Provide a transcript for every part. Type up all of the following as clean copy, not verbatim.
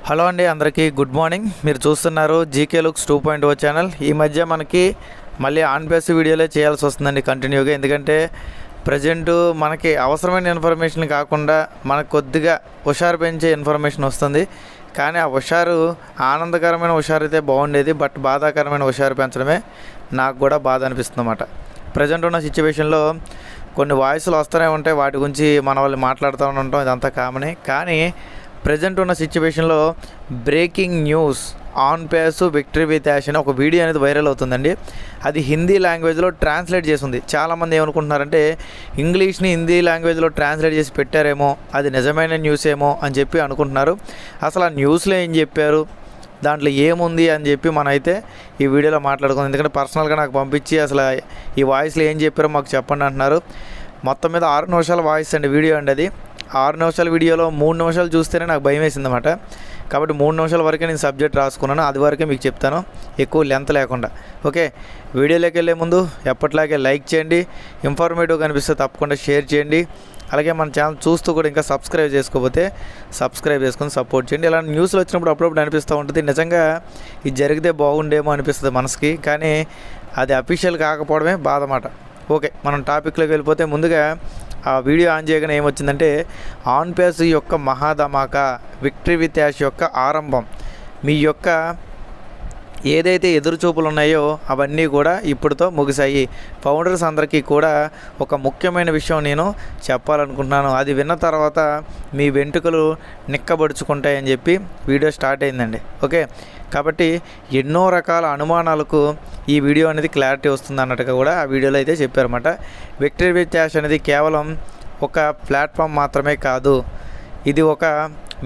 Hello అండి, అందరికీ good morning. మీరు చూస్తున్నారు జీకే లుక్స్ 2.0 ఛానల్. ఈ మధ్య మనకి మళ్ళీ ఆన్ బేస్ వీడియోలే చేయాల్సి వస్తుందండి కంటిన్యూగా. ఎందుకంటే ప్రజెంట్ మనకి అవసరమైన ఇన్ఫర్మేషన్ కాకుండా మనకు కొద్దిగా హుషారు పెంచే ఇన్ఫర్మేషన్ వస్తుంది. కానీ ఆ హుషారు ఆనందకరమైన హుషారు అయితే బాగుండేది, బట్ బాధాకరమైన హుషారు పెంచడమే నాకు కూడా బాధ అనిపిస్తుంది అన్నమాట. ప్రజెంట్ ఉన్న సిచ్యువేషన్లో కొన్ని వాయిస్లు వస్తూనే ఉంటాయి, వాటి గురించి మన వాళ్ళు మాట్లాడుతూ ఉంటాం, ఇదంతా కామనే. కానీ ప్రజెంట్ ఉన్న సిచ్యువేషన్లో breaking news on pace victory with Yash అని ఒక వీడియో అనేది వైరల్ అవుతుందండి. అది హిందీ లాంగ్వేజ్లో ట్రాన్స్లేట్ చేసింది. చాలామంది ఏమనుకుంటున్నారంటే ఇంగ్లీష్ని హిందీ లాంగ్వేజ్లో ట్రాన్స్లేట్ చేసి పెట్టారేమో, అది నిజమైన న్యూస్ ఏమో అని చెప్పి అనుకుంటున్నారు. అసలు ఆ న్యూస్లో ఏం చెప్పారు, దాంట్లో ఏముంది అని చెప్పి మనమైతే ఈ వీడియోలో మాట్లాడుకుందాం. ఎందుకంటే పర్సనల్గా నాకు పంపించి అసలు ఈ వాయిస్లో ఏం చెప్పారో మాకు చెప్పండి అంటున్నారు. మొత్తం మీద 6 నిమిషాల వాయిస్ అండి, వీడియో అండి. అది 6 నిమిషాల వీడియోలో 3 నిమిషాలు చూస్తేనే నాకు భయం వేసింది అన్నమాట. కాబట్టి 3 నిమిషాల వరకే నేను సబ్జెక్ట్ రాసుకున్నాను, అది వరకే మీకు చెప్తాను, ఎక్కువ లెంత్ లేకుండా. ఓకే, వీడియోలోకి వెళ్ళే ముందు ఎప్పటిలాగే లైక్ చేయండి, ఇన్ఫర్మేటివ్ కనిపిస్తే తప్పకుండా షేర్ చేయండి. అలాగే మన ఛానల్ చూస్తూ కూడా ఇంకా సబ్స్క్రైబ్ చేసుకోకపోతే సబ్స్క్రైబ్ చేసుకొని సపోర్ట్ చేయండి. ఇలా న్యూస్లు వచ్చినప్పుడు అప్పుడప్పుడు అనిపిస్తూ ఉంటుంది, నిజంగా ఇది జరిగితే బాగుండేమో అనిపిస్తుంది మనసుకి. కానీ అది అఫీషియల్ కాకపోవడమే బాధ అన్నమాట. ఓకే, మనం టాపిక్లోకి వెళ్ళిపోతే ముందుగా ఆ వీడియో ఆన్ చేయగానే ఏమొచ్చిందంటే ఆన్ పేస్ యొక్క మహాధమాకా విక్టరీ విత్ యాష్ యొక్క ఆరంభం. మీ యొక్క ఏదైతే ఎదురుచూపులు ఉన్నాయో అవన్నీ కూడా ఇప్పుడుతో ముగిశాయి. ఫౌండర్స్ అందరికీ కూడా ఒక ముఖ్యమైన విషయం నేను చెప్పాలనుకుంటున్నాను. అది విన్న తర్వాత మీ వెంట్రుకలు నిక్కబడుచుకుంటాయని చెప్పి వీడియో స్టార్ట్ అయిందండి. ఓకే, కాబట్టి ఎన్నో రకాల అనుమానాలకు ఈ వీడియో అనేది క్లారిటీ వస్తుంది అన్నట్టుగా కూడా ఆ వీడియోలో అయితే చెప్పారన్నమాట. విక్టరీ విత్ యాష్ అనేది కేవలం ఒక ప్లాట్ఫామ్ మాత్రమే కాదు, ఇది ఒక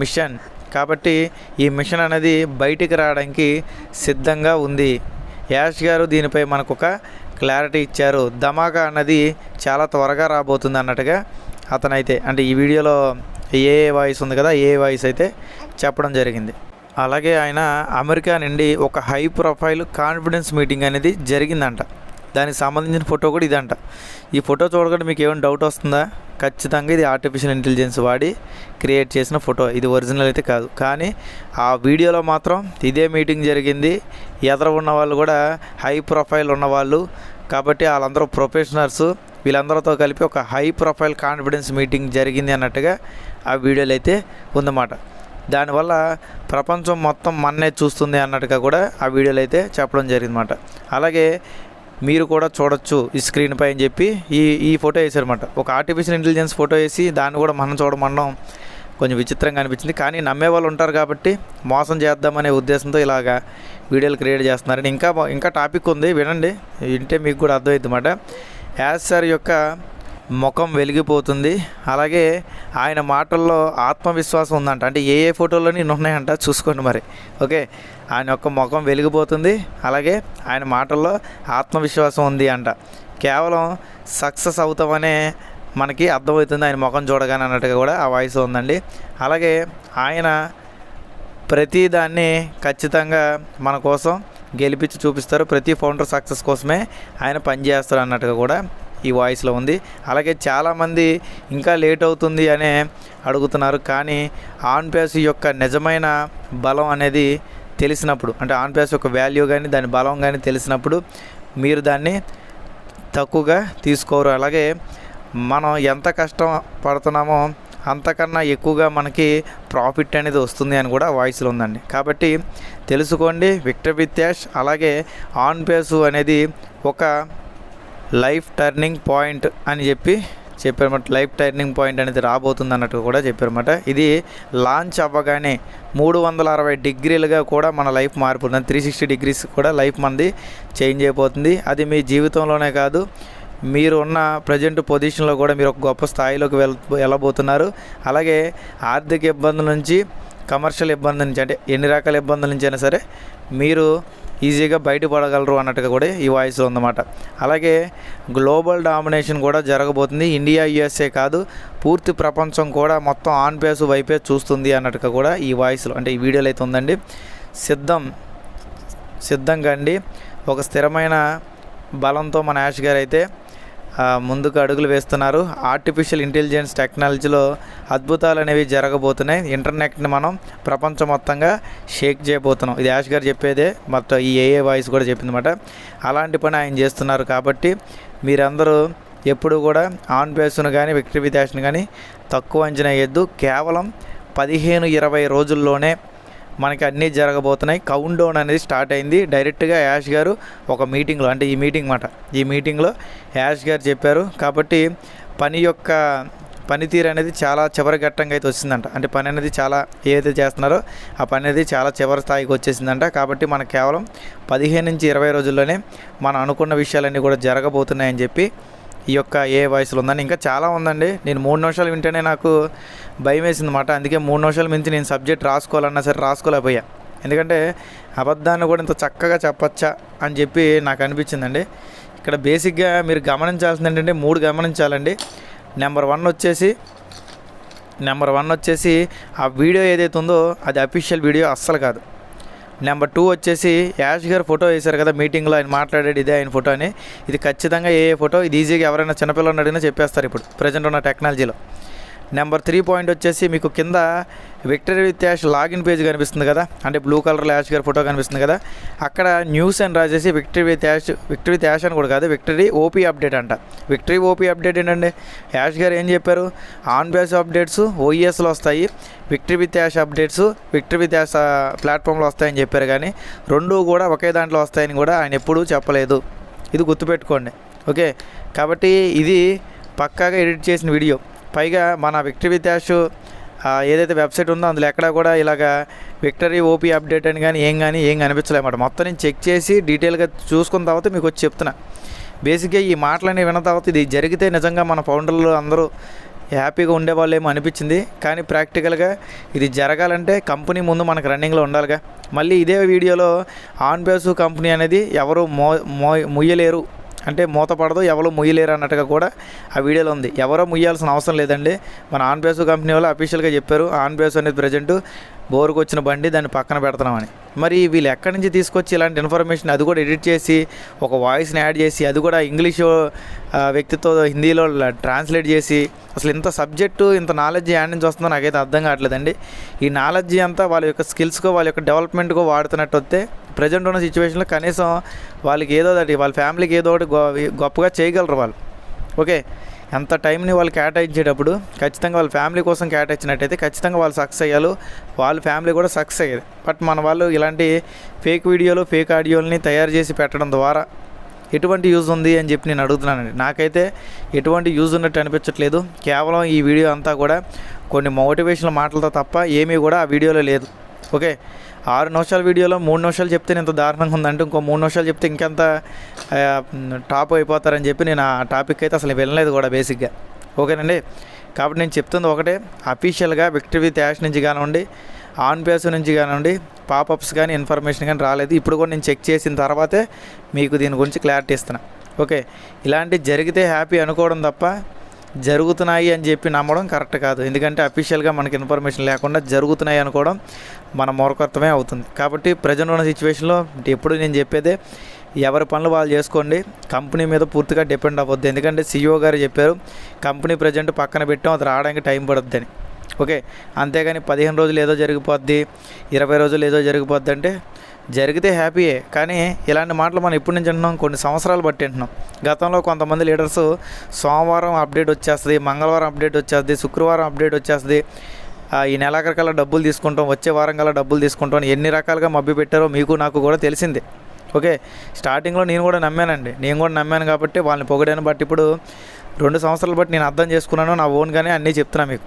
మిషన్. కాబట్టి ఈ మిషన్ అనేది బయటికి రావడానికి సిద్ధంగా ఉంది. యాష్ గారు దీనిపై మనకు ఒక క్లారిటీ ఇచ్చారు. ధమాకా అన్నది చాలా త్వరగా రాబోతుంది అన్నట్టుగా అతనైతే, అంటే ఈ వీడియోలో ఏ వాయిస్ ఉంది కదా, ఏ వాయిస్ అయితే చెప్పడం జరిగింది. అలాగే ఆయన అమెరికా నుండి ఒక హై ప్రొఫైల్ కాన్ఫిడెన్స్ మీటింగ్ అనేది జరిగిందంట. దానికి సంబంధించిన ఫోటో కూడా ఇదంట. ఈ ఫోటో చూడకుండా మీకు ఏమైనా డౌట్ వస్తుందా? ఖచ్చితంగా ఇది ఆర్టిఫిషియల్ ఇంటెలిజెన్స్ వాడి క్రియేట్ చేసిన ఫోటో, ఇది ఒరిజినల్ అయితే కాదు. కానీ ఆ వీడియోలో మాత్రం ఇదే మీటింగ్ జరిగింది. ఎదురు ఉన్న వాళ్ళు కూడా హై ప్రొఫైల్ ఉన్నవాళ్ళు, కాబట్టి వాళ్ళందరూ ప్రొఫెషనల్స్. వీళ్ళందరితో కలిపి ఒక హై ప్రొఫైల్ కాన్ఫిడెన్స్ మీటింగ్ జరిగింది అన్నట్టుగా ఆ వీడియోలో అయితే ఉందన్నమాట. దానివల్ల ప్రపంచం మొత్తం మన్నే చూస్తుంది అన్నట్టుగా కూడా ఆ వీడియోలో అయితే చెప్పడం జరిగిందన్నమాట. అలాగే మీరు కూడా చూడొచ్చు ఈ స్క్రీన్ పై అని చెప్పి ఈ ఫోటో వేసారన్నమాట. ఒక ఆర్టిఫిషియల్ ఇంటెలిజెన్స్ ఫోటో వేసి దాన్ని కూడా మనం చూడమనడం కొంచెం విచిత్రంగా అనిపించింది. కానీ నమ్మే వాళ్ళు ఉంటారు కాబట్టి మోసం చేద్దామనే ఉద్దేశంతో ఇలాగా వీడియోలు క్రియేట్ చేస్తున్నారని. ఇంకా టాపిక్ ఉంది, వినండి, వింటే మీకు కూడా అర్థమవుతుంది అన్నమాట. యాష్ సార్ యొక్క ముఖం వెలిగిపోతుంది. అలాగే ఆయన మాటల్లో ఆత్మవిశ్వాసం ఉందంట. అంటే ఏ ఫోటోలోని ఉన్నాయంట చూసుకోండి మరి. ఓకే, ఆయన యొక్క ముఖం వెలిగిపోతుంది, అలాగే ఆయన మాటల్లో ఆత్మవిశ్వాసం ఉంది అంట. కేవలం సక్సెస్ అవుతామనే మనకి అర్థమవుతుంది ఆయన ముఖం చూడగానే అన్నట్టుగా కూడా ఆ వాయిస్ ఉందండి. అలాగే ఆయన ప్రతిదాన్ని ఖచ్చితంగా మన కోసం గెలిపించి చూపిస్తారు. ప్రతి ఫౌండర్ సక్సెస్ కోసమే ఆయన పనిచేస్తారు అన్నట్టుగా కూడా ఈ వాయిస్లో ఉంది. అలాగే చాలామంది ఇంకా లేట్ అవుతుంది అనే అడుగుతున్నారు. కానీ ఆన్ పేస్ యొక్క నిజమైన బలం అనేది తెలిసినప్పుడు, అంటే ఆన్ పేస్ యొక్క వాల్యూ కానీ దాని బలం కానీ తెలిసినప్పుడు మీరు దాన్ని తక్కువగా తీసుకోరు. అలాగే మనం ఎంత కష్టం పడుతున్నామో అంతకన్నా ఎక్కువగా మనకి ప్రాఫిట్ అనేది వస్తుంది అని కూడా వాయిస్లో ఉందండి. కాబట్టి తెలుసుకోండి, విక్టరీ విత్ యాష్ అలాగే ఆన్ పేస్ అనేది ఒక లైఫ్ టర్నింగ్ పాయింట్ అని చెప్పారన్నమాట. లైఫ్ టర్నింగ్ పాయింట్ అనేది రాబోతుంది అన్నట్టు కూడా చెప్పారన్నమాట. ఇది లాంచ్ అవ్వగానే 360 డిగ్రీలుగా కూడా మన లైఫ్ మారిపోతుంది. 360 డిగ్రీస్ కూడా లైఫ్ మనది చేంజ్ అయిపోతుంది. అది మీ జీవితంలోనే కాదు, మీరు ఉన్న ప్రజెంట్ పొజిషన్లో కూడా మీరు ఒక గొప్ప స్థాయిలోకి వెళ్ళబోతున్నారు. అలాగే ఆర్థిక ఇబ్బందుల నుంచి, కమర్షియల్ ఇబ్బందుల నుంచి, అంటే ఎన్ని రకాల ఇబ్బందుల నుంచి అయినా సరే మీరు ఈజీగా బయటపడగలరు అన్నట్టుగా కూడా ఈ వాయిస్లో ఉందన్నమాట. అలాగే గ్లోబల్ డామినేషన్ కూడా జరగబోతుంది. ఇండియా, యుఎస్ఏ కాదు, పూర్తి ప్రపంచం కూడా మొత్తం ఆన్ పేస్ వైపే చూస్తుంది అన్నట్టుగా కూడా ఈ వాయిస్లో, అంటే ఈ వీడియోలో అయితే ఉందండి. సిద్ధంగా అండి. ఒక స్థిరమైన బలంతో మన యాష్ గారు అయితే ముందుకు అడుగులు వేస్తున్నారు. ఆర్టిఫిషియల్ ఇంటెలిజెన్స్ టెక్నాలజీలో అద్భుతాలు అనేవి జరగబోతున్నాయి. ఇంటర్నెట్ని మనం ప్రపంచం మొత్తంగా షేక్ చేయబోతున్నాం. ఇది యాష్ గారు చెప్పేదే, మొత్తం ఈ ఏఏ వాయిస్ కూడా చెప్పిందన్నమాట. అలాంటి పని ఆయన చేస్తున్నారు. కాబట్టి మీరందరూ ఎప్పుడు కూడా ఆన్ బేస్ను కానీ విక్టరీ విత్ యాష్ను కానీ తక్కువ అంచనా వేయద్దు. కేవలం 15-20 రోజుల్లోనే మనకి అన్నీ జరగబోతున్నాయి. కౌంట్ డౌన్ అనేది స్టార్ట్ అయింది. డైరెక్ట్గా యాష్ గారు ఒక మీటింగ్లో, అంటే ఈ మీటింగ్లో యాష్ గారు చెప్పారు. కాబట్టి పనితీరు అనేది చాలా చివరి ఘట్టంగా అయితే వచ్చిందంట. అంటే పని అనేది చాలా ఏదైతే చేస్తున్నారో ఆ పని అనేది చాలా చివరి స్థాయికి వచ్చేసిందంట. కాబట్టి మనకు కేవలం 15-20 రోజుల్లోనే మనం అనుకున్న విషయాలన్నీ కూడా జరగబోతున్నాయని చెప్పి ఈ యొక్క ఏ వాయిస్లో ఉందని. ఇంకా చాలా ఉందండి. నేను 3 నిమిషాలు వింటేనే నాకు భయం వేసింది అన్నమాట. అందుకే 3 నిమిషాల మించి నేను సబ్జెక్ట్ రాసుకోవాలన్నా సరే రాసుకోలేకపోయా. ఎందుకంటే అబద్ధాన్ని కూడా ఇంత చక్కగా చెప్పచ్చా అని చెప్పి నాకు అనిపించిందండి. ఇక్కడ బేసిక్గా మీరు గమనించాల్సింది ఏంటంటే 3 గమనించాలండి. నెంబర్ 1 వచ్చేసి ఆ వీడియో ఏదైతే ఉందో అది అఫీషియల్ వీడియో అస్సలు కాదు. నెంబర్ 2 వచ్చేసి యాష్ గారు ఫోటో వేశారు కదా మీటింగ్లో, ఆయన మాట్లాడాడు ఇదే ఆయన ఫోటో అని. ఇది ఖచ్చితంగా ఏ ఫోటో, ఇది ఈజీగా ఎవరైనా చిన్నపిల్లలు అడిగినా చెప్పేస్తారు ఇప్పుడు ప్రజెంట్ ఉన్న టెక్నాలజీలో. నెంబర్ 3 పాయింట్ వచ్చేసి మీకు కింద victory with Yash login page కనిపిస్తుంది కదా, అంటే బ్లూ కలర్లో యాష్ గారి ఫోటో కనిపిస్తుంది కదా, అక్కడ న్యూస్ అని రాసేసి విక్టరీ విత్ యాష్ అని కూడా కాదు, విక్టరీ ఓపీ అప్డేట్ అంట. విక్టరీ ఓపీ అప్డేట్ ఏంటండి? యాష్ గారు ఏం చెప్పారు? ఆన్ బేస్ అప్డేట్స్ ఓఈఎస్లో వస్తాయి, victory with Yash updates victory with Yash ప్లాట్ఫామ్లో వస్తాయని చెప్పారు. కానీ రెండూ కూడా ఒకే దాంట్లో వస్తాయని కూడా ఆయన ఎప్పుడూ చెప్పలేదు. ఇది గుర్తుపెట్టుకోండి. ఓకే, కాబట్టి ఇది పక్కాగా ఎడిట్ చేసిన వీడియో. పైగా మన విక్టరీ విత్ యాష్ ఏదైతే వెబ్సైట్ ఉందో అందులో ఎక్కడా కూడా ఇలాగా విక్టరీ ఓపీ అప్డేట్ అని కానీ ఏం కనిపించలేమాట. మొత్తం నేను చెక్ చేసి డీటెయిల్గా చూసుకున్న తర్వాత మీకు వచ్చి చెప్తున్నా. బేసిక్గా ఈ మాటలని విన్న తర్వాత ఇది జరిగితే నిజంగా మన ఫౌండర్లు అందరూ హ్యాపీగా ఉండేవాళ్ళేమో అనిపించింది. కానీ ప్రాక్టికల్గా ఇది జరగాలంటే కంపెనీ ముందు మనకు రన్నింగ్లో ఉండాలిగా. మళ్ళీ ఇదే వీడియోలో ఆన్ బేస్ కంపెనీ అనేది ఎవరు ముయ్యలేరు, అంటే మూతపడదు, ఎవరో ముయ్యలేరు అన్నట్టుగా కూడా ఆ వీడియోలో ఉంది. ఎవరో ముయ్యాల్సిన అవసరం లేదండి. మన ఆన్ బేస్ కంపెనీ వాళ్ళు అఫీషియల్గా చెప్పారు ఆన్ బేస్ అనేది ప్రజెంట్ బోరుకు వచ్చిన బండి, దాన్ని పక్కన పెడుతున్నామని. మరి వీళ్ళు ఎక్కడి నుంచి తీసుకొచ్చి ఇలాంటి ఇన్ఫర్మేషన్ అది కూడా ఎడిట్ చేసి ఒక వాయిస్ని యాడ్ చేసి అది కూడా ఇంగ్లీషు వ్యక్తితో హిందీలో ట్రాన్స్లేట్ చేసి అసలు ఇంత సబ్జెక్టు ఇంత నాలెడ్జ్ యాడ్ నుంచి వస్తుందో నాకైతే అర్థం కావట్లేదండి. ఈ నాలెడ్జ్ అంతా వాళ్ళ యొక్క స్కిల్స్కో వాళ్ళ యొక్క డెవలప్మెంట్కో వాడుతున్నట్టు వస్తే ప్రజెంట్ ఉన్న సిచ్యువేషన్లో కనీసం వాళ్ళకి ఏదో ఒకటి వాళ్ళ ఫ్యామిలీకి ఏదో ఒకటి గొప్పగా చేయగలరు వాళ్ళు. ఓకే, ఎంత టైంని వాళ్ళు కేటాయించేటప్పుడు ఖచ్చితంగా వాళ్ళ ఫ్యామిలీ కోసం కేటాయించినట్టయితే ఖచ్చితంగా వాళ్ళు సక్సెస్ అయ్యారు, వాళ్ళ ఫ్యామిలీ కూడా సక్సెస్ అయ్యేది. బట్ మన వాళ్ళు ఇలాంటి ఫేక్ వీడియోలు ఫేక్ ఆడియోలని తయారు చేసి పెట్టడం ద్వారా ఎటువంటి యూజ్ ఉంది అని చెప్పి నేను అడుగుతున్నానండి. నాకైతే ఎటువంటి యూజ్ ఉన్నట్టు అనిపించట్లేదు. కేవలం ఈ వీడియో అంతా కూడా కొన్ని మోటివేషనల్ మాటలతో తప్ప ఏమీ కూడా ఆ వీడియోలో లేదు. ఓకే, 6 నిమిషాల వీడియోలో 3 నిమిషాలు చెప్తే ఇంత దారుణంగా ఉందంటే ఇంకో 3 నిమిషాలు చెప్తే ఇంకెంత టాప్ అయిపోతారని చెప్పి నేను ఆ టాపిక్ అయితే అసలు వెళ్ళలేదు కూడా బేసిక్గా. ఓకేనండి, కాబట్టి నేను చెప్తుంది ఒకటే, అఫీషియల్గా విక్టరీ విత్ యాష్ నుంచి కానివ్వండి, ఆన్ బేస్ నుంచి కానివ్వండి, పాపప్స్ కానీ ఇన్ఫర్మేషన్ కానీ రాలేదు. ఇప్పుడు కూడా నేను చెక్ చేసిన తర్వాతే మీకు దీని గురించి క్లారిటీ ఇస్తున్నా. ఓకే, ఇలాంటివి జరిగితే హ్యాపీ అనుకోవడం తప్ప జరుగుతున్నాయి అని చెప్పి నమ్మడం కరెక్ట్ కాదు. ఎందుకంటే అఫీషియల్గా మనకి ఇన్ఫర్మేషన్ లేకుండా జరుగుతున్నాయి అనుకోవడం మన మూర్ఖత్వమే అవుతుంది. కాబట్టి ప్రజెంట్ ఉన్న సిచ్యువేషన్లో ఎప్పుడు నేను చెప్పేదే, ఎవరి పనులు వాళ్ళు చేసుకోండి, కంపెనీ మీద పూర్తిగా డిపెండ్ అవ్వద్దు. ఎందుకంటే CEO గారు చెప్పారు కంపెనీ ప్రజెంట్ పక్కన పెట్టాం, అది రావడానికి టైం పడుద్దని. ఓకే, అంతేగాని 15 రోజులు ఏదో జరిగిపోద్ది, 20 రోజులు ఏదో జరిగిపోద్ది అంటే జరిగితే హ్యాపీయే. కానీ ఇలాంటి మాటలు మనం ఎప్పటి నుంచి అంటున్నాం? కొన్ని సంవత్సరాలు బట్టి అంటున్నాం. గతంలో కొంతమంది లీడర్స్ సోమవారం అప్డేట్ వచ్చేస్తుంది, మంగళవారం అప్డేట్ వచ్చేస్తుంది, శుక్రవారం అప్డేట్ వచ్చేస్తుంది, ఈ నెలాఖరికల్లా డబ్బులు తీసుకుంటాం, వచ్చే వారం కల్లా డబ్బులు తీసుకుంటాం, ఎన్ని రకాలుగా మభ్య పెట్టారో మీకు నాకు కూడా తెలిసిందే. ఓకే, స్టార్టింగ్లో నేను కూడా నమ్మాను కాబట్టి వాళ్ళని పొగిడాను. బట్ ఇప్పుడు 2 సంవత్సరాలు బట్టి నేను అర్థం చేసుకున్నాను, నా ఓన్గానే అన్నీ చెప్తున్నా మీకు.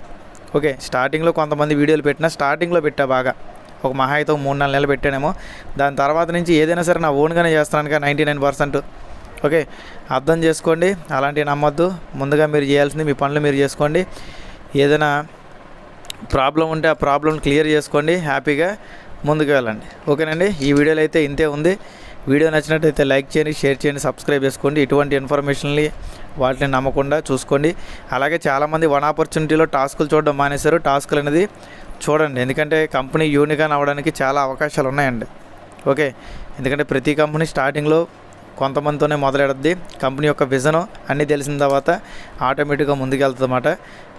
ఓకే, స్టార్టింగ్లో కొంతమంది వీడియోలు స్టార్టింగ్లో పెట్టా బాగా, ఒక మహా అయితే 3-4 నెలలు పెట్టానేమో. దాని తర్వాత నుంచి ఏదైనా సరే నా ఓన్గానే చేస్తున్నాను కదా 99%. ఓకే, అర్థం చేసుకోండి, అలాంటివి నమ్మొద్దు. ముందుగా మీరు చేయాల్సింది మీ పనులు మీరు చేసుకోండి. ఏదైనా ప్రాబ్లం ఉంటే ఆ ప్రాబ్లం క్లియర్ చేసుకోండి, హ్యాపీగా ముందుకు వెళ్ళండి. ఓకేనండి, ఈ వీడియోలో అయితే ఇంతే ఉంది. వీడియో నచ్చినట్టయితే లైక్ చేయండి, షేర్ చేయండి, సబ్స్క్రైబ్ చేసుకోండి. ఇటువంటి ఇన్ఫర్మేషన్ని వాటిని నమ్మకుండా చూసుకోండి. అలాగే చాలామంది వన్ ఆపర్చునిటీలో టాస్కులు చూడడం మానేశారు. టాస్కులు అనేది చూడండి, ఎందుకంటే కంపెనీ యూనికాన్ అవ్వడానికి చాలా అవకాశాలు ఉన్నాయండి. ఓకే, ఎందుకంటే ప్రతి కంపెనీ స్టార్టింగ్లో కొంతమందితోనే మొదలెడద్ది. కంపెనీ యొక్క విజను అన్నీ తెలిసిన తర్వాత ఆటోమేటిక్గా ముందుకెళ్తుంది అన్నమాట.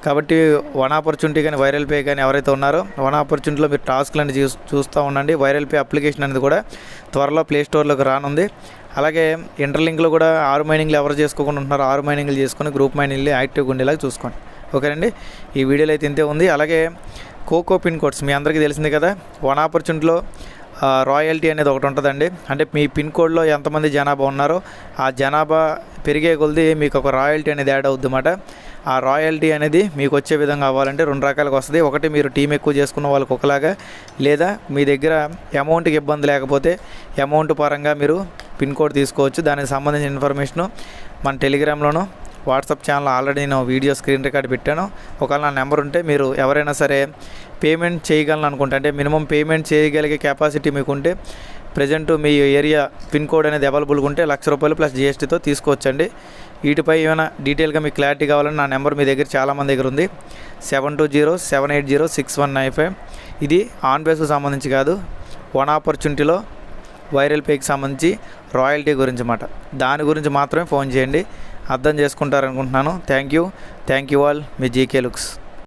కాబట్టి వన్ ఆపర్చునిటీ కానీ వైరల్ పే కానీ ఎవరైతే ఉన్నారో వన్ ఆపర్చునిటీలో మీరు టాస్క్లు చూస్తూ ఉండండి. వైరల్ పే అప్లికేషన్ అనేది కూడా త్వరలో ప్లే స్టోర్లోకి రానుంది. అలాగే ఇంటర్లింక్లో కూడా 6 మైనింగ్లు ఎవరు చేసుకోకుండా ఉంటున్నారో 6 మైనింగ్లు చేసుకొని గ్రూప్ మైనింగ్లు యాక్టివ్గా ఉండేలాగా చూసుకోండి. ఓకేనండి, ఈ వీడియోలో అయితే ఇంతే ఉంది. అలాగే కోకో పిన్ కోడ్స్ మీ అందరికీ తెలిసింది కదా. వన్ ఆపర్చునిటీలో రాయల్టీ అనేది ఒకటి ఉంటుందండి. అంటే మీ పిన్ కోడ్లో ఎంతమంది జనాభా ఉన్నారో ఆ జనాభా పెరిగే కొలది మీకు ఒక రాయల్టీ అనేది యాడ్ అవుద్ది అన్నమాట. ఆ రాయల్టీ అనేది మీకు వచ్చే విధంగా అవ్వాలంటే 2 రకాలుగా వస్తుంది. ఒకటి మీరు టీం ఎక్కువ చేసుకున్న వాళ్ళకి ఒకలాగా, లేదా మీ దగ్గర అమౌంట్కి ఇబ్బంది లేకపోతే అమౌంట్ పరంగా మీరు పిన్ కోడ్ తీసుకోవచ్చు. దానికి సంబంధించిన ఇన్ఫర్మేషను మన టెలిగ్రామ్లోనూ వాట్సాప్ ఛానల్ ఆల్రెడీ నేను వీడియో స్క్రీన్ రికార్డ్ పెట్టాను. ఒకవేళ నా నెంబర్ ఉంటే మీరు ఎవరైనా సరే పేమెంట్ చేయగలను అనుకుంటే, అంటే మినిమం పేమెంట్ చేయగలిగే కెపాసిటీ మీకు ఉంటే ప్రజెంట్ మీ ఏరియా పిన్ కోడ్ అనేది అవైలబుల్గా ఉంటే ₹1,00,000 ప్లస్ GSTతో తీసుకోవచ్చండి. వీటిపై ఏమైనా డీటెయిల్గా మీకు క్లారిటీ కావాలని నా నెంబర్ మీ దగ్గర చాలామంది దగ్గర ఉంది, 7207806195. ఇది ఆన్ బేస్కి సంబంధించి కాదు, వన్ ఆపర్చునిటీలో వైరల్ పేకి సంబంధించి రాయల్టీ గురించి అన్నమాట. దాని గురించి మాత్రమే ఫోన్ చేయండి. అర్థం చేసుకుంటారనుకుంటున్నాను. Thank you all. మీ జీకే లుక్స్.